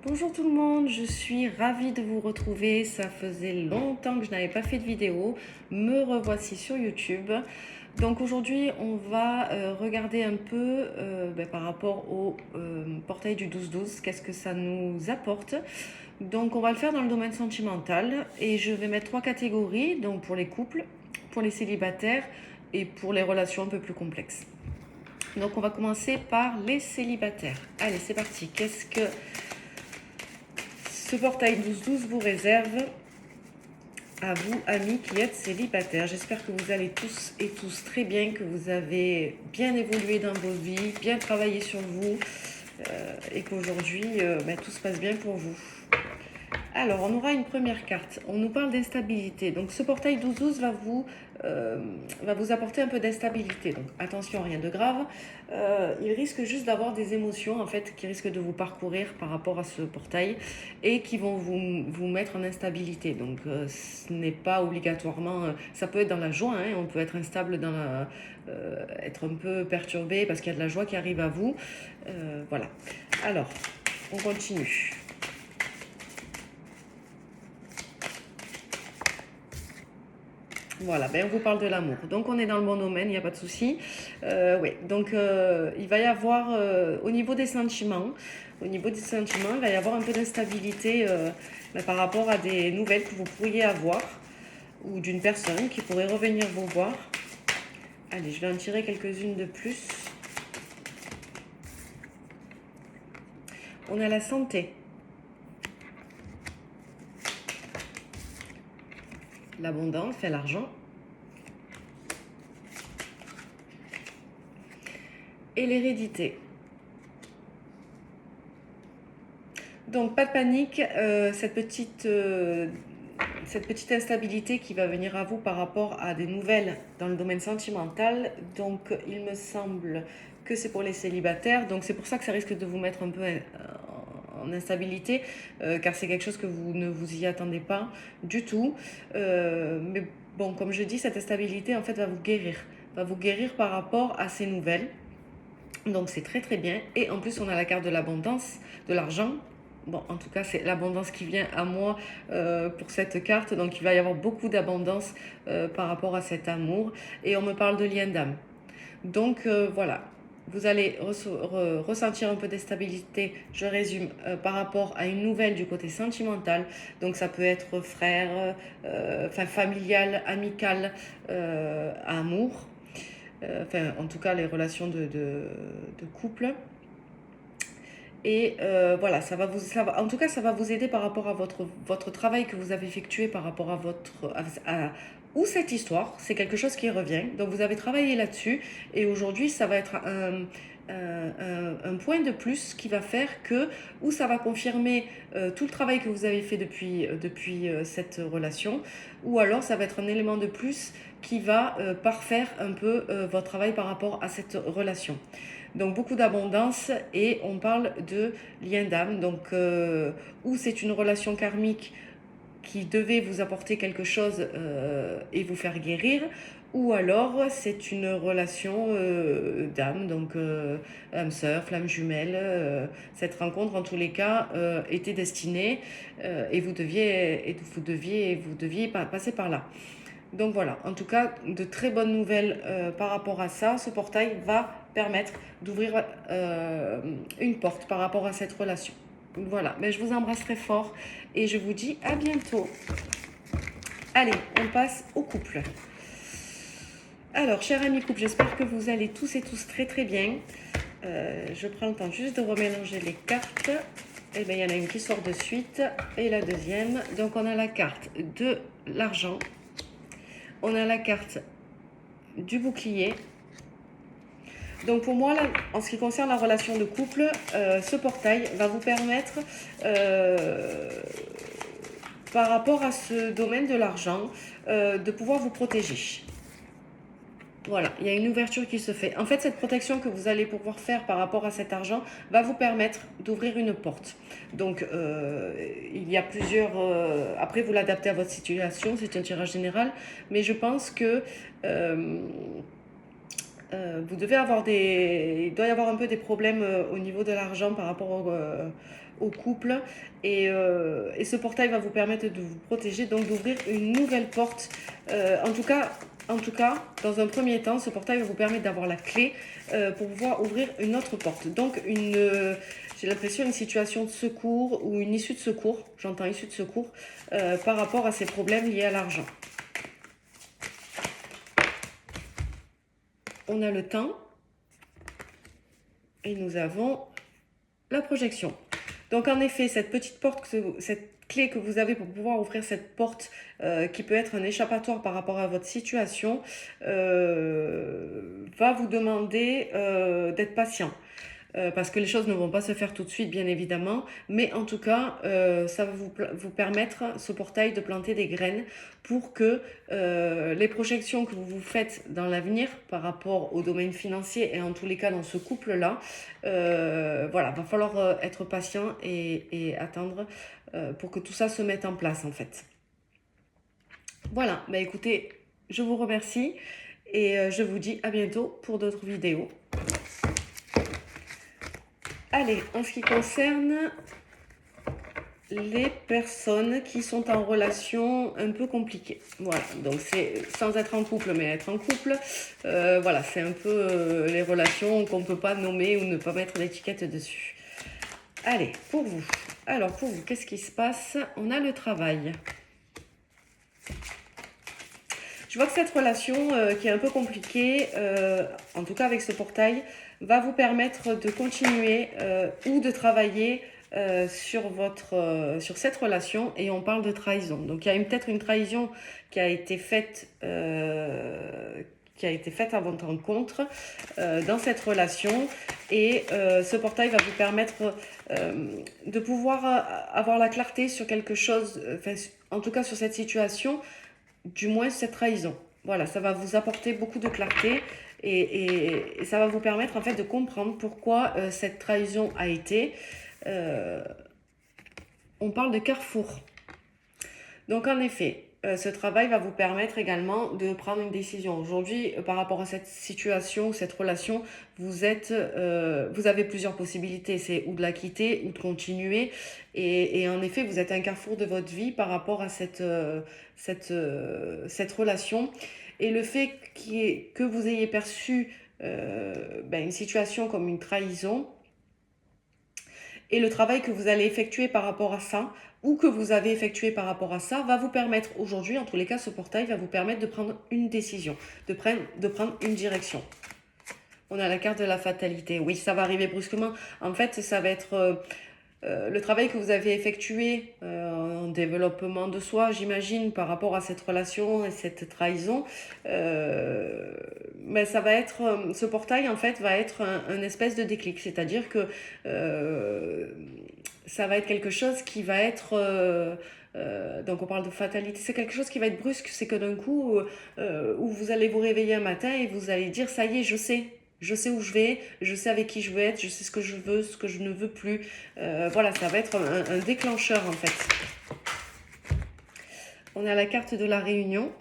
Bonjour tout le monde, je suis ravie de vous retrouver. Ça faisait longtemps que je n'avais pas fait de vidéo. Me revoici sur YouTube. Donc aujourd'hui, on va regarder un peu par rapport au portail du 12-12, qu'est-ce que ça nous apporte. Donc on va le faire dans le domaine sentimental et je vais mettre trois catégories, donc pour les couples, pour les célibataires et pour les relations un peu plus complexes. Donc on va commencer par les célibataires. Allez, c'est parti. Qu'est-ce que ce portail 12-12 vous réserve à vous, amis qui êtes célibataires? J'espère que vous allez tous et tous très bien, que vous avez bien évolué dans vos vies, bien travaillé sur vous et qu'aujourd'hui tout se passe bien pour vous. Alors, on aura une première carte. On nous parle d'instabilité. Donc, ce portail 12-12 va vous apporter un peu d'instabilité. Donc, attention, rien de grave. Il risque juste d'avoir des émotions, en fait, qui risquent de vous parcourir par rapport à ce portail et qui vont vous mettre en instabilité. Donc, ce n'est pas obligatoirement... ça peut être dans la joie, hein, on peut être instable dans être un peu perturbé parce qu'il y a de la joie qui arrive à vous. Voilà. Alors, on continue. Voilà, on vous parle de l'amour. Donc on est dans le bon domaine, il n'y a pas de souci. Oui, donc il va y avoir au niveau des sentiments, il va y avoir un peu d'instabilité par rapport à des nouvelles que vous pourriez avoir ou d'une personne qui pourrait revenir vous voir. Allez, je vais en tirer quelques-unes de plus. On a la santé, l'abondance, l'argent et l'hérédité. Donc pas de panique, cette petite instabilité qui va venir à vous par rapport à des nouvelles dans le domaine sentimental. Donc il me semble que c'est pour les célibataires. Donc c'est pour ça que ça risque de vous mettre un peu en instabilité, car c'est quelque chose que vous ne vous y attendez pas du tout. Mais bon, comme je dis, cette instabilité en fait va vous guérir par rapport à ces nouvelles. Donc c'est très très bien. Et en plus on a la carte de l'abondance, de l'argent. Bon, en tout cas, c'est l'abondance qui vient à moi pour cette carte. Donc, il va y avoir beaucoup d'abondance par rapport à cet amour. Et on me parle de lien d'âme. Donc, voilà. Vous allez ressentir un peu d'instabilité, je résume, par rapport à une nouvelle du côté sentimental. Donc, ça peut être frère, familial, amical, amour. En tout cas, les relations de couple. Et voilà, en tout cas, ça va vous aider par rapport à votre travail que vous avez effectué par rapport à ou cette histoire. C'est quelque chose qui revient. Donc, vous avez travaillé là-dessus. Et aujourd'hui, ça va être un point de plus qui va faire que, ou ça va confirmer tout le travail que vous avez fait depuis cette relation, ou alors ça va être un élément de plus qui va parfaire un peu votre travail par rapport à cette relation. Donc beaucoup d'abondance et on parle de lien d'âme, donc où c'est une relation karmique qui devait vous apporter quelque chose et vous faire guérir, ou alors c'est une relation d'âme, donc âme sœur, flamme jumelle. Cette rencontre en tous les cas était destinée et vous deviez passer par là. Donc voilà, en tout cas, de très bonnes nouvelles par rapport à ça. Ce portail va permettre d'ouvrir une porte par rapport à cette relation. Voilà, mais je vous embrasse très fort et je vous dis à bientôt. Allez, on passe au couple. Alors, chers amis couple, j'espère que vous allez tous et tous très très bien. Je prends le temps juste de remélanger les cartes. Et bien, il y en a une qui sort de suite et la deuxième. Donc, on a la carte de l'argent. On a la carte du bouclier. Donc pour moi, là, en ce qui concerne la relation de couple, ce portail va vous permettre, par rapport à ce domaine de l'argent, de pouvoir vous protéger. Voilà, il y a une ouverture qui se fait. En fait, cette protection que vous allez pouvoir faire par rapport à cet argent va vous permettre d'ouvrir une porte. Donc, il y a plusieurs... après, vous l'adaptez à votre situation, c'est un tirage général. Mais je pense que il doit y avoir un peu des problèmes au niveau de l'argent par rapport au couple. Et ce portail va vous permettre de vous protéger, donc d'ouvrir une nouvelle porte. En tout cas, dans un premier temps, ce portail va vous permettre d'avoir la clé pour pouvoir ouvrir une autre porte. Donc, j'ai l'impression une situation de secours ou une issue de secours, j'entends issue de secours, par rapport à ces problèmes liés à l'argent. On a le temps et nous avons la projection. Donc en effet, cette petite porte, cette clé que vous avez pour pouvoir ouvrir cette porte qui peut être un échappatoire par rapport à votre situation, va vous demander d'être patient. Parce que les choses ne vont pas se faire tout de suite, bien évidemment. Mais en tout cas, ça va vous permettre, ce portail, de planter des graines pour que les projections que vous vous faites dans l'avenir par rapport au domaine financier et en tous les cas dans ce couple-là, voilà, va falloir être patient et attendre pour que tout ça se mette en place, en fait. Voilà, bah écoutez, je vous remercie et je vous dis à bientôt pour d'autres vidéos. Allez, en ce qui concerne les personnes qui sont en relation un peu compliquée. Voilà, donc c'est sans être en couple, mais être en couple. Voilà, c'est un peu les relations qu'on ne peut pas nommer ou ne pas mettre d'étiquette dessus. Allez, pour vous. Alors, pour vous, qu'est-ce qui se passe? On a le travail. Je vois que cette relation qui est un peu compliquée, en tout cas avec ce portail, va vous permettre de continuer ou de travailler sur cette relation, et on parle de trahison. Donc il y a peut-être une trahison qui a été faite à votre rencontre dans cette relation, et ce portail va vous permettre de pouvoir avoir la clarté sur quelque chose, en tout cas sur cette situation, du moins cette trahison. Voilà, ça va vous apporter beaucoup de clarté et ça va vous permettre en fait de comprendre pourquoi cette trahison a été. On parle de carrefour. Donc en effet, ce travail va vous permettre également de prendre une décision. Aujourd'hui, par rapport à cette situation, cette relation, vous avez plusieurs possibilités. C'est ou de la quitter ou de continuer. Et en effet, vous êtes à un carrefour de votre vie par rapport à cette relation. Et le fait que vous ayez perçu une situation comme une trahison, et le travail que vous allez effectuer par rapport à ça, ou que vous avez effectué par rapport à ça, va vous permettre aujourd'hui, en tous les cas, ce portail va vous permettre de prendre une décision, de prendre une direction. On a la carte de la fatalité. Oui, ça va arriver brusquement. En fait, ça va être le travail que vous avez effectué en développement de soi, j'imagine, par rapport à cette relation et cette trahison. Mais ça va être, ce portail, en fait, va être un espèce de déclic. C'est-à-dire que ça va être quelque chose qui va être... donc on parle de fatalité, c'est quelque chose qui va être brusque, c'est que d'un coup, où vous allez vous réveiller un matin et vous allez dire, ça y est, je sais où je vais, je sais avec qui je veux être, je sais ce que je veux, ce que je ne veux plus. Voilà, ça va être un déclencheur en fait. On a la carte de la réunion.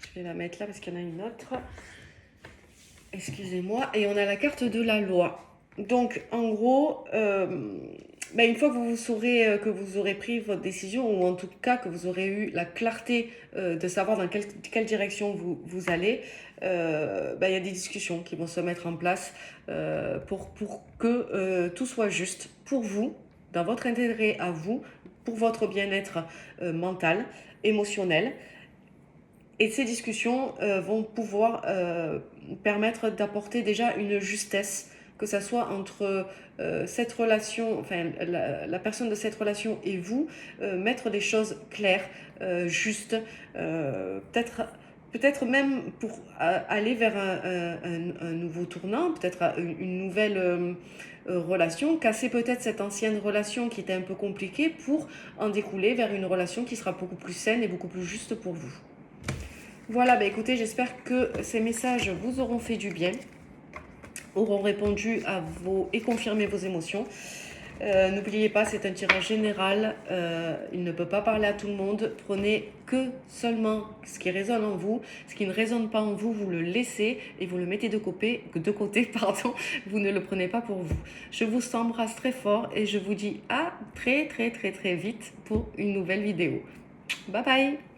Je vais la mettre là parce qu'il y en a une autre. Excusez-moi. Et on a la carte de la loi. Donc en gros, une fois que vous saurez que vous aurez pris votre décision, ou en tout cas que vous aurez eu la clarté de savoir dans quelle direction vous allez, il y a des discussions qui vont se mettre en place pour que tout soit juste pour vous, dans votre intérêt à vous, pour votre bien-être mental, émotionnel. Et ces discussions vont pouvoir permettre d'apporter déjà une justesse, que ça soit entre cette relation, enfin la personne de cette relation et vous, mettre des choses claires, justes, peut-être même pour aller vers un nouveau tournant, peut-être une nouvelle relation, casser peut-être cette ancienne relation qui était un peu compliquée pour en découler vers une relation qui sera beaucoup plus saine et beaucoup plus juste pour vous. Voilà, écoutez, j'espère que ces messages vous auront fait du bien, auront répondu à et confirmé vos émotions. N'oubliez pas, c'est un tirage général. Il ne peut pas parler à tout le monde. Prenez que seulement ce qui résonne en vous. Ce qui ne résonne pas en vous, vous le laissez et vous le mettez de côté, pardon. Vous ne le prenez pas pour vous. Je vous embrasse très fort et je vous dis à très vite pour une nouvelle vidéo. Bye bye!